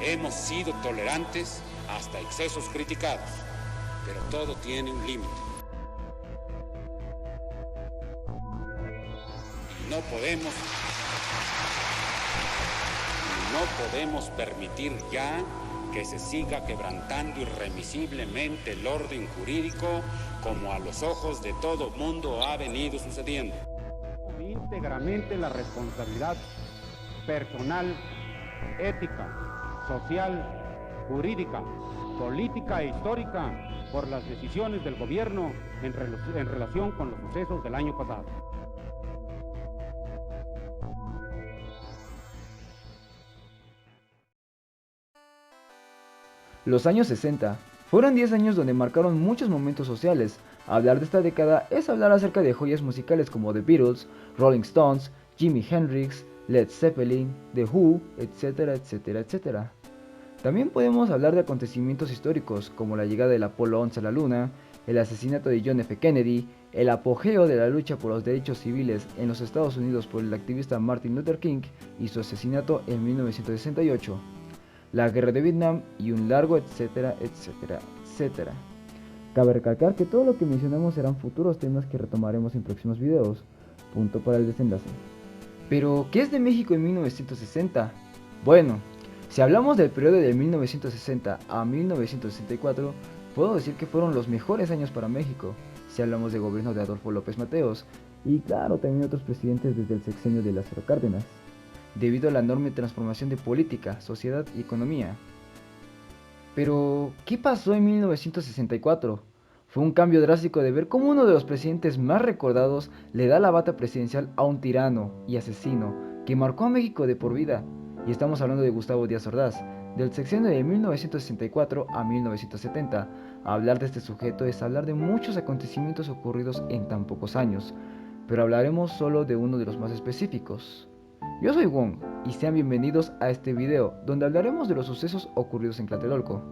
Hemos sido tolerantes hasta excesos criticados, pero todo tiene un límite. No podemos permitir ya que se siga quebrantando irremisiblemente el orden jurídico como a los ojos de todo mundo ha venido sucediendo. Íntegramente la responsabilidad personal, ética, social, jurídica, política e histórica por las decisiones del gobierno en relación con los sucesos del año pasado. Los años 60 fueron 10 años donde marcaron muchos momentos sociales. Hablar de esta década es hablar acerca de joyas musicales como The Beatles, Rolling Stones, Jimi Hendrix, Led Zeppelin, The Who, etcétera, etcétera, etcétera. También podemos hablar de acontecimientos históricos como la llegada del Apolo 11 a la Luna, el asesinato de John F. Kennedy, el apogeo de la lucha por los derechos civiles en los Estados Unidos por el activista Martin Luther King y su asesinato en 1968, la guerra de Vietnam y un largo etcétera, etcétera, etcétera. Cabe recalcar que todo lo que mencionamos serán futuros temas que retomaremos en próximos videos. Punto para el desenlace. Pero, ¿qué es de México en 1960? Bueno, si hablamos del periodo de 1960 a 1964, puedo decir que fueron los mejores años para México, si hablamos del gobierno de Adolfo López Mateos, y claro, también otros presidentes desde el sexenio de Lázaro Cárdenas, debido a la enorme transformación de política, sociedad y economía. Pero, ¿qué pasó en 1964? Fue un cambio drástico de ver cómo uno de los presidentes más recordados le da la bata presidencial a un tirano y asesino que marcó a México de por vida. Y estamos hablando de Gustavo Díaz Ordaz, del sexenio de 1964 a 1970. Hablar de este sujeto es hablar de muchos acontecimientos ocurridos en tan pocos años, pero hablaremos solo de uno de los más específicos. Yo soy Wong y sean bienvenidos a este video donde hablaremos de los sucesos ocurridos en Tlatelolco.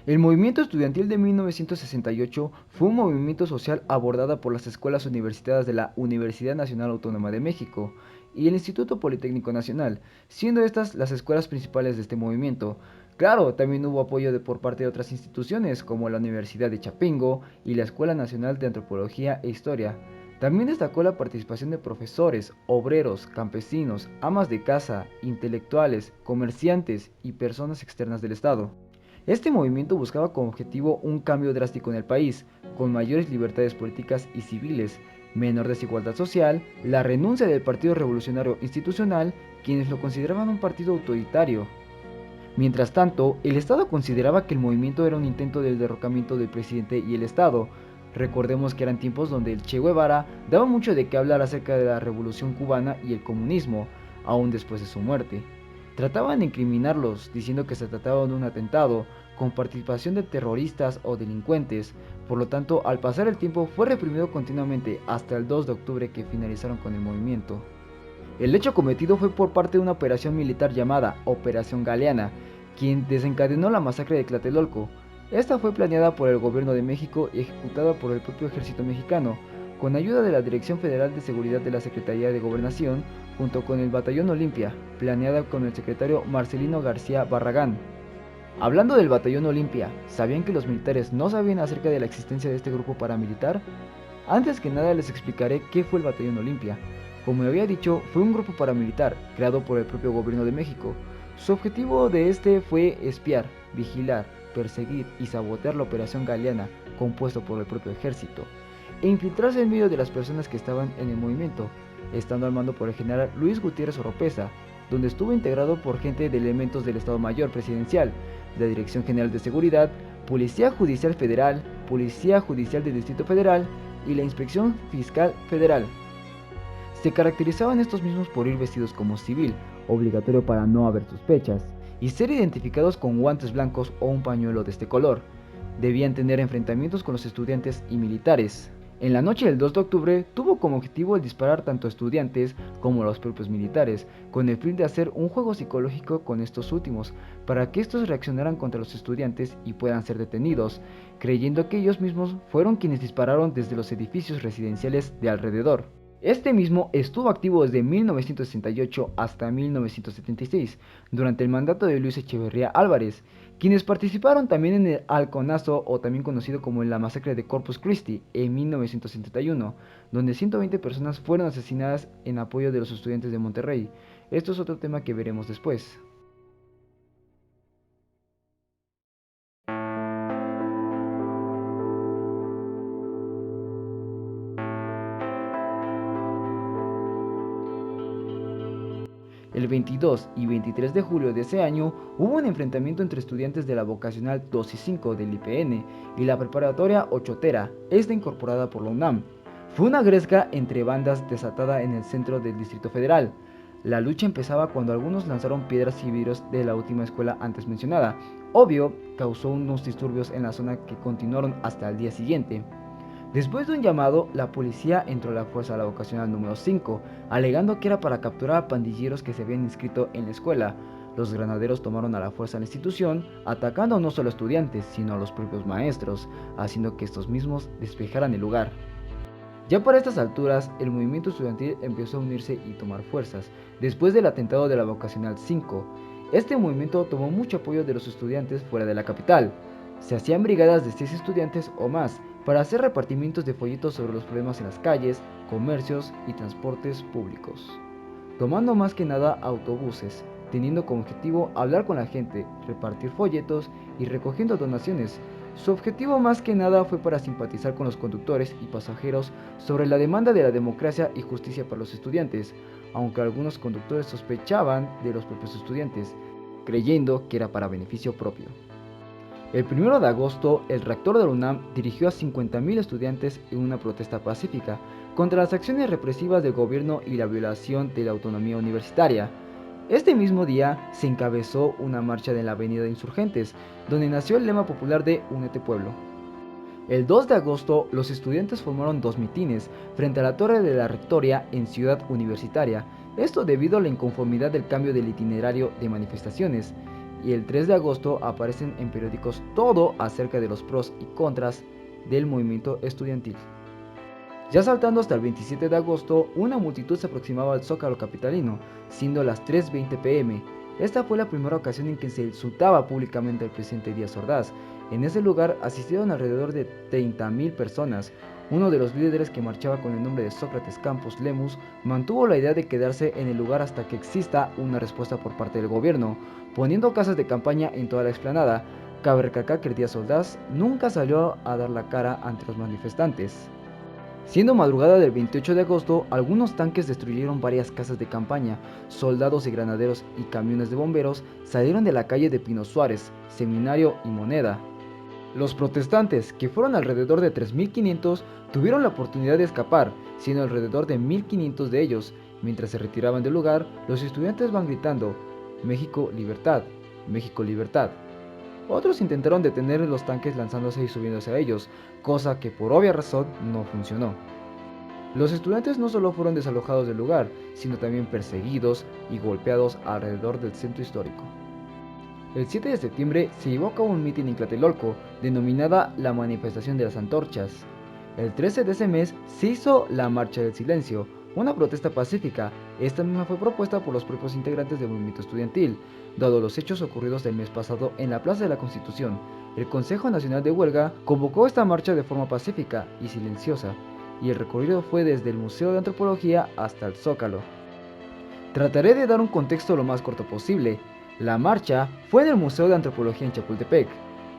El movimiento estudiantil de 1968 fue un movimiento social abordado por las escuelas universitarias de la Universidad Nacional Autónoma de México y el Instituto Politécnico Nacional, siendo estas las escuelas principales de este movimiento. Claro, también hubo apoyo por parte de otras instituciones como la Universidad de Chapingo y la Escuela Nacional de Antropología e Historia. También destacó la participación de profesores, obreros, campesinos, amas de casa, intelectuales, comerciantes y personas externas del Estado. Este movimiento buscaba como objetivo un cambio drástico en el país, con mayores libertades políticas y civiles, menor desigualdad social, la renuncia del Partido Revolucionario Institucional, quienes lo consideraban un partido autoritario. Mientras tanto, el Estado consideraba que el movimiento era un intento del derrocamiento del presidente y el Estado. Recordemos que eran tiempos donde el Che Guevara daba mucho de qué hablar acerca de la Revolución Cubana y el comunismo, aún después de su muerte. Trataban de incriminarlos, diciendo que se trataba de un atentado, con participación de terroristas o delincuentes, por lo tanto, al pasar el tiempo fue reprimido continuamente hasta el 2 de octubre que finalizaron con el movimiento. El hecho cometido fue por parte de una operación militar llamada Operación Galeana, quien desencadenó la masacre de Tlatelolco. Esta fue planeada por el gobierno de México y ejecutada por el propio ejército mexicano, con ayuda de la Dirección Federal de Seguridad de la Secretaría de Gobernación, junto con el Batallón Olimpia, planeada con el secretario Marcelino García Barragán. Hablando del Batallón Olimpia, ¿sabían que los militares no sabían acerca de la existencia de este grupo paramilitar? Antes que nada les explicaré qué fue el Batallón Olimpia. Como había dicho, fue un grupo paramilitar creado por el propio gobierno de México. Su objetivo de este fue espiar, vigilar, perseguir y sabotear la Operación Galeana, compuesto por el propio ejército, e infiltrarse en medio de las personas que estaban en el movimiento, estando al mando por el general Luis Gutiérrez Oropesa, donde estuvo integrado por gente de elementos del Estado Mayor Presidencial, la Dirección General de Seguridad, Policía Judicial Federal, Policía Judicial del Distrito Federal y la Inspección Fiscal Federal. Se caracterizaban estos mismos por ir vestidos como civil, obligatorio para no haber sospechas, y ser identificados con guantes blancos o un pañuelo de este color. Debían tener enfrentamientos con los estudiantes y militares. En la noche del 2 de octubre tuvo como objetivo el disparar tanto a estudiantes como a los propios militares, con el fin de hacer un juego psicológico con estos últimos, para que estos reaccionaran contra los estudiantes y puedan ser detenidos, creyendo que ellos mismos fueron quienes dispararon desde los edificios residenciales de alrededor. Este mismo estuvo activo desde 1968 hasta 1976, durante el mandato de Luis Echeverría Álvarez, quienes participaron también en el halconazo, o también conocido como la masacre de Corpus Christi, en 1971, donde 120 personas fueron asesinadas en apoyo de los estudiantes de Monterrey. Esto es otro tema que veremos después. El 22 y 23 de julio de ese año hubo un enfrentamiento entre estudiantes de la vocacional 2 y 5 del IPN y la preparatoria Ochotera, esta incorporada por la UNAM. Fue una gresca entre bandas desatada en el centro del Distrito Federal. La lucha empezaba cuando algunos lanzaron piedras y vidrios de la última escuela antes mencionada. Obvio, causó unos disturbios en la zona que continuaron hasta el día siguiente. Después de un llamado, la policía entró a la fuerza a la vocacional número 5, alegando que era para capturar a pandilleros que se habían inscrito en la escuela. Los granaderos tomaron a la fuerza la institución, atacando no solo a estudiantes, sino a los propios maestros, haciendo que estos mismos despejaran el lugar. Ya para estas alturas, el movimiento estudiantil empezó a unirse y tomar fuerzas, después del atentado de la vocacional 5. Este movimiento tomó mucho apoyo de los estudiantes fuera de la capital. Se hacían brigadas de 6 estudiantes o más para hacer repartimientos de folletos sobre los problemas en las calles, comercios y transportes públicos, tomando más que nada autobuses, teniendo como objetivo hablar con la gente, repartir folletos y recogiendo donaciones. Su objetivo más que nada fue para simpatizar con los conductores y pasajeros sobre la demanda de la democracia y justicia para los estudiantes, aunque algunos conductores sospechaban de los propios estudiantes, creyendo que era para beneficio propio. El 1 de agosto, el rector de la UNAM dirigió a 50.000 estudiantes en una protesta pacífica contra las acciones represivas del gobierno y la violación de la autonomía universitaria. Este mismo día se encabezó una marcha en la Avenida de Insurgentes, donde nació el lema popular de Únete Pueblo. El 2 de agosto, los estudiantes formaron 2 mitines frente a la Torre de la Rectoría en Ciudad Universitaria, esto debido a la inconformidad del cambio del itinerario de manifestaciones. Y el 3 de agosto aparecen en periódicos todo acerca de los pros y contras del movimiento estudiantil. Ya saltando hasta el 27 de agosto, una multitud se aproximaba al Zócalo capitalino, siendo las 3:20 pm. Esta fue la primera ocasión en que se insultaba públicamente al presidente Díaz Ordaz. En ese lugar asistieron alrededor de 30.000 personas. Uno de los líderes, que marchaba con el nombre de Sócrates Campos Lemus, mantuvo la idea de quedarse en el lugar hasta que exista una respuesta por parte del gobierno, poniendo casas de campaña en toda la explanada. Cabe recalcar que Díaz Ordaz nunca salió a dar la cara ante los manifestantes. Siendo madrugada del 28 de agosto, algunos tanques destruyeron varias casas de campaña. Soldados y granaderos y camiones de bomberos salieron de la calle de Pino Suárez, Seminario y Moneda. Los protestantes, que fueron alrededor de 3.500, tuvieron la oportunidad de escapar, siendo alrededor de 1.500 de ellos. Mientras se retiraban del lugar, los estudiantes van gritando: México, libertad, México, libertad. Otros intentaron detener los tanques lanzándose y subiéndose a ellos, cosa que por obvia razón no funcionó. Los estudiantes no solo fueron desalojados del lugar, sino también perseguidos y golpeados alrededor del centro histórico. El 7 de septiembre se llevó a cabo un mitin en Tlatelolco, denominada la Manifestación de las Antorchas. El 13 de ese mes se hizo la Marcha del Silencio, una protesta pacífica. Esta misma fue propuesta por los propios integrantes del movimiento estudiantil. Dado los hechos ocurridos del mes pasado en la Plaza de la Constitución, el Consejo Nacional de Huelga convocó esta marcha de forma pacífica y silenciosa, y el recorrido fue desde el Museo de Antropología hasta el Zócalo. Trataré de dar un contexto lo más corto posible. La marcha fue en el Museo de Antropología en Chapultepec.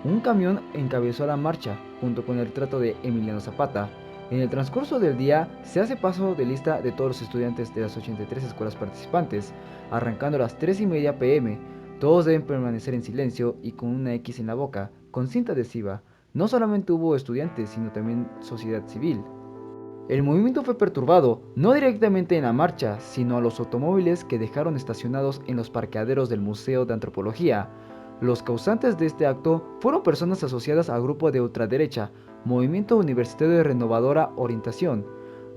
Un camión encabezó la marcha, junto con el retrato de Emiliano Zapata. En el transcurso del día se hace paso de lista de todos los estudiantes de las 83 escuelas participantes, arrancando a las 3:30 pm. Todos deben permanecer en silencio y con una X en la boca, con cinta adhesiva. No solamente hubo estudiantes, sino también sociedad civil. El movimiento fue perturbado, no directamente en la marcha, sino a los automóviles que dejaron estacionados en los parqueaderos del Museo de Antropología. Los causantes de este acto fueron personas asociadas al grupo de ultraderecha, Movimiento Universitario de Renovadora Orientación,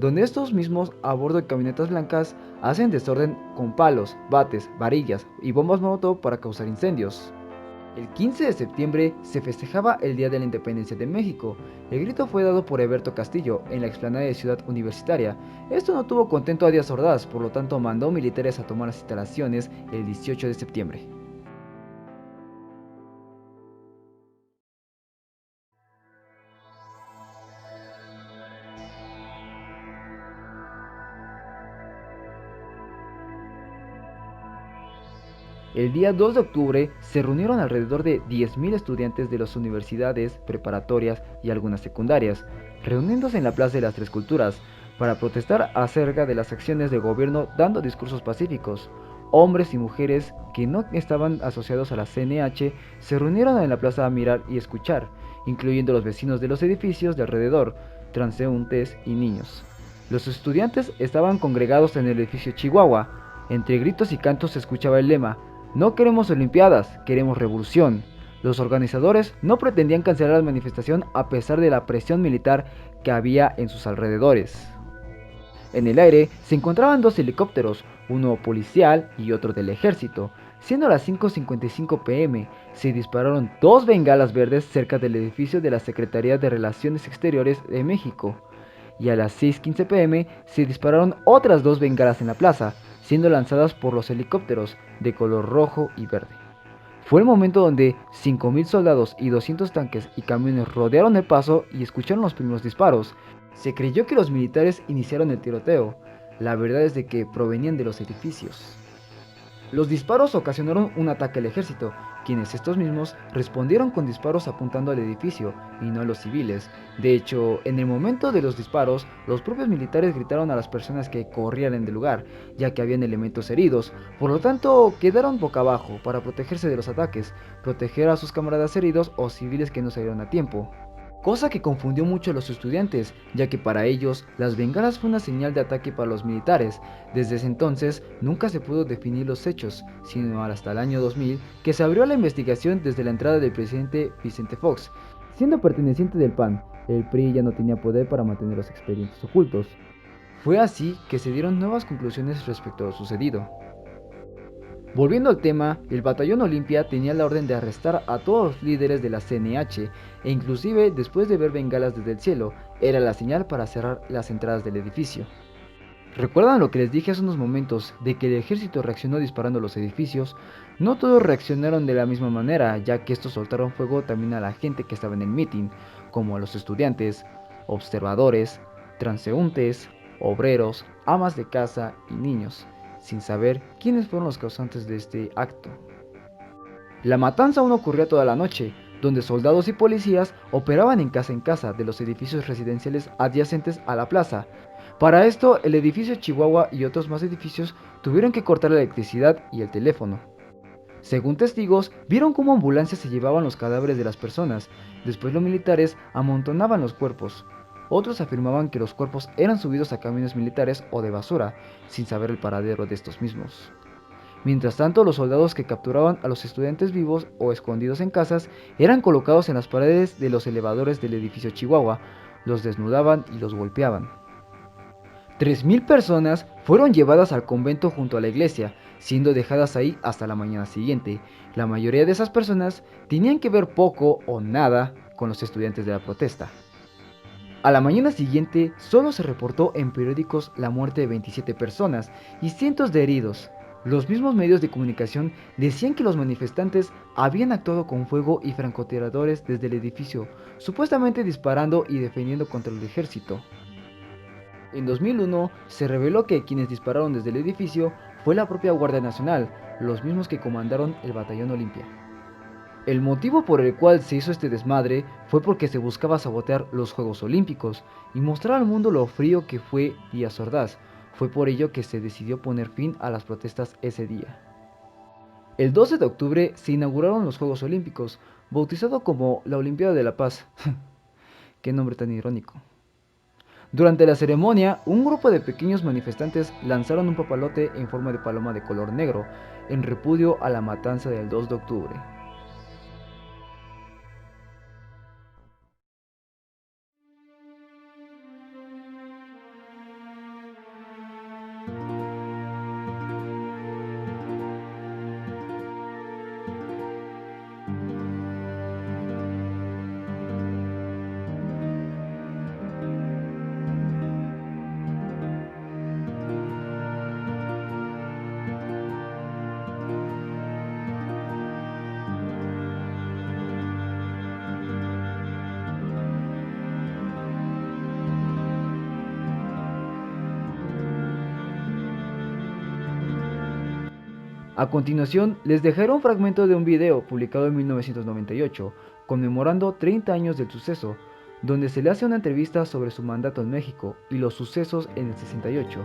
donde estos mismos a bordo de camionetas blancas hacen desorden con palos, bates, varillas y bombas molotov para causar incendios. El 15 de septiembre se festejaba el Día de la Independencia de México. El grito fue dado por Heberto Castillo en la explanada de Ciudad Universitaria. Esto no tuvo contento a Díaz Ordaz, por lo tanto mandó militares a tomar las instalaciones el 18 de septiembre. El día 2 de octubre se reunieron alrededor de 10.000 estudiantes de las universidades, preparatorias y algunas secundarias, reuniéndose en la Plaza de las Tres Culturas para protestar acerca de las acciones del gobierno dando discursos pacíficos. Hombres y mujeres que no estaban asociados a la CNH se reunieron en la plaza a mirar y escuchar, incluyendo los vecinos de los edificios de alrededor, transeúntes y niños. Los estudiantes estaban congregados en el edificio Chihuahua. Entre gritos y cantos se escuchaba el lema: "No queremos olimpiadas, queremos revolución". Los organizadores no pretendían cancelar la manifestación a pesar de la presión militar que había en sus alrededores. En el aire se encontraban dos helicópteros, uno policial y otro del ejército. Siendo las 5:55 pm, se dispararon dos bengalas verdes cerca del edificio de la Secretaría de Relaciones Exteriores de México. Y a las 6:15 pm se dispararon otras dos bengalas en la plaza, siendo lanzadas por los helicópteros de color rojo y verde. Fue el momento donde 5.000 soldados y 200 tanques y camiones rodearon el paso y escucharon los primeros disparos. Se creyó que los militares iniciaron el tiroteo. La verdad es de que provenían de los edificios. Los disparos ocasionaron un ataque al ejército, quienes estos mismos respondieron con disparos apuntando al edificio y no a los civiles. De hecho, en el momento de los disparos, los propios militares gritaron a las personas que corrieran del lugar, ya que habían elementos heridos. Por lo tanto, quedaron boca abajo para protegerse de los ataques, proteger a sus camaradas heridos o civiles que no salieron a tiempo. Cosa que confundió mucho a los estudiantes, ya que para ellos las bengalas fue una señal de ataque para los militares. Desde ese entonces nunca se pudo definir los hechos, sino hasta el año 2000 que se abrió la investigación desde la entrada del presidente Vicente Fox. Siendo perteneciente del PAN, el PRI ya no tenía poder para mantener los expedientes ocultos. Fue así que se dieron nuevas conclusiones respecto a lo sucedido. Volviendo al tema, el Batallón Olimpia tenía la orden de arrestar a todos los líderes de la CNH e inclusive después de ver bengalas desde el cielo, era la señal para cerrar las entradas del edificio. ¿Recuerdan lo que les dije hace unos momentos de que el ejército reaccionó disparando a los edificios? No todos reaccionaron de la misma manera, ya que estos soltaron fuego también a la gente que estaba en el mitin, como a los estudiantes, observadores, transeúntes, obreros, amas de casa y niños, sin saber quiénes fueron los causantes de este acto. La matanza aún ocurría toda la noche, donde soldados y policías operaban en casa de los edificios residenciales adyacentes a la plaza. Para esto, el edificio Chihuahua y otros más edificios tuvieron que cortar la electricidad y el teléfono. Según testigos, vieron cómo ambulancias se llevaban los cadáveres de las personas, después los militares amontonaban los cuerpos. Otros afirmaban que los cuerpos eran subidos a camiones militares o de basura, sin saber el paradero de estos mismos. Mientras tanto, los soldados que capturaban a los estudiantes vivos o escondidos en casas eran colocados en las paredes de los elevadores del edificio Chihuahua, los desnudaban y los golpeaban. 3.000 personas fueron llevadas al convento junto a la iglesia, siendo dejadas ahí hasta la mañana siguiente. La mayoría de esas personas tenían que ver poco o nada con los estudiantes de la protesta. A la mañana siguiente solo se reportó en periódicos la muerte de 27 personas y cientos de heridos. Los mismos medios de comunicación decían que los manifestantes habían actuado con fuego y francotiradores desde el edificio, supuestamente disparando y defendiendo contra el ejército. En 2001 se reveló que quienes dispararon desde el edificio fue la propia Guardia Nacional, los mismos que comandaron el Batallón Olimpia. El motivo por el cual se hizo este desmadre fue porque se buscaba sabotear los Juegos Olímpicos y mostrar al mundo lo frío que fue Díaz Ordaz. Fue por ello que se decidió poner fin a las protestas ese día. El 12 de octubre se inauguraron los Juegos Olímpicos, bautizado como la Olimpiada de la Paz. Qué nombre tan irónico. Durante la ceremonia, un grupo de pequeños manifestantes lanzaron un papalote en forma de paloma de color negro, en repudio a la matanza del 2 de octubre. A continuación, les dejaré un fragmento de un video publicado en 1998, conmemorando 30 años del suceso, donde se le hace una entrevista sobre su mandato en México y los sucesos en el 68.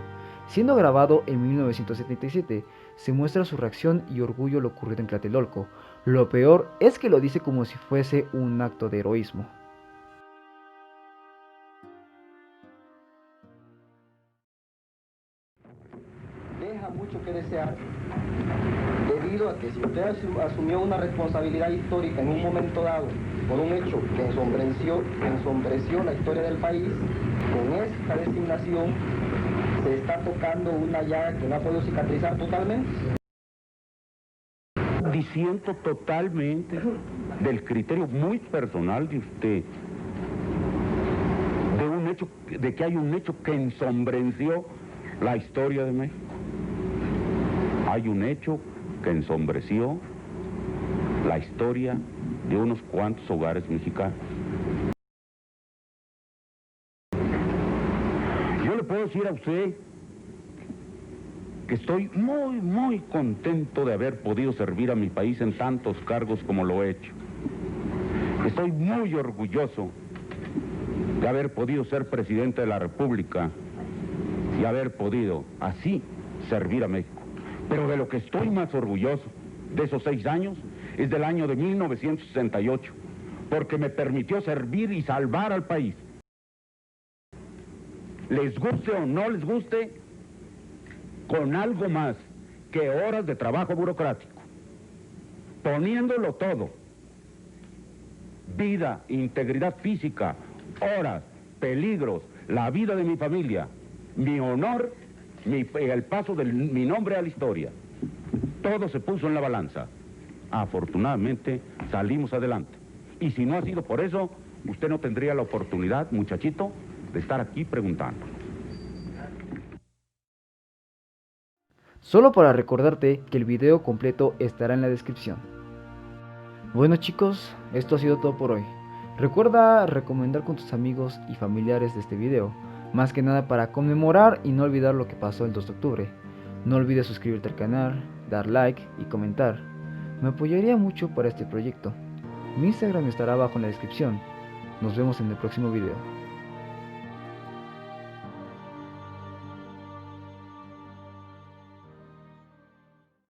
Siendo grabado en 1977, se muestra su reacción y orgullo lo ocurrido en Tlatelolco. Lo peor es que lo dice como si fuese un acto de heroísmo. Deja mucho que desear, debido a que si usted asumió una responsabilidad histórica en un momento dado por un hecho que ensombreció la historia del país, con esta designación se está tocando una llaga que no ha podido cicatrizar totalmente. Disiento totalmente del criterio muy personal de usted, de que hay un hecho que ensombreció la historia de México. Hay un hecho que ensombreció la historia de unos cuantos hogares mexicanos. Yo le puedo decir a usted que estoy muy contento de haber podido servir a mi país en tantos cargos como lo he hecho. Estoy muy orgulloso de haber podido ser presidente de la República y haber podido así servir a México. Pero de lo que estoy más orgulloso de esos 6 años es del año de 1968, porque me permitió servir y salvar al país. Les guste o no les guste, con algo más que horas de trabajo burocrático, poniéndolo todo: vida, integridad física, horas, peligros, la vida de mi familia, mi honor, el paso de mi nombre a la historia. Todo se puso en la balanza. Afortunadamente salimos adelante. Y si no ha sido por eso, usted no tendría la oportunidad, muchachito, de estar aquí preguntando. Solo para recordarte que el video completo estará en la descripción. Bueno chicos, esto ha sido todo por hoy. Recuerda recomendar con tus amigos y familiares de este video, más que nada para conmemorar y no olvidar lo que pasó el 2 de octubre. No olvides suscribirte al canal, dar like y comentar. Me apoyaría mucho para este proyecto. Mi Instagram estará abajo en la descripción. Nos vemos en el próximo video.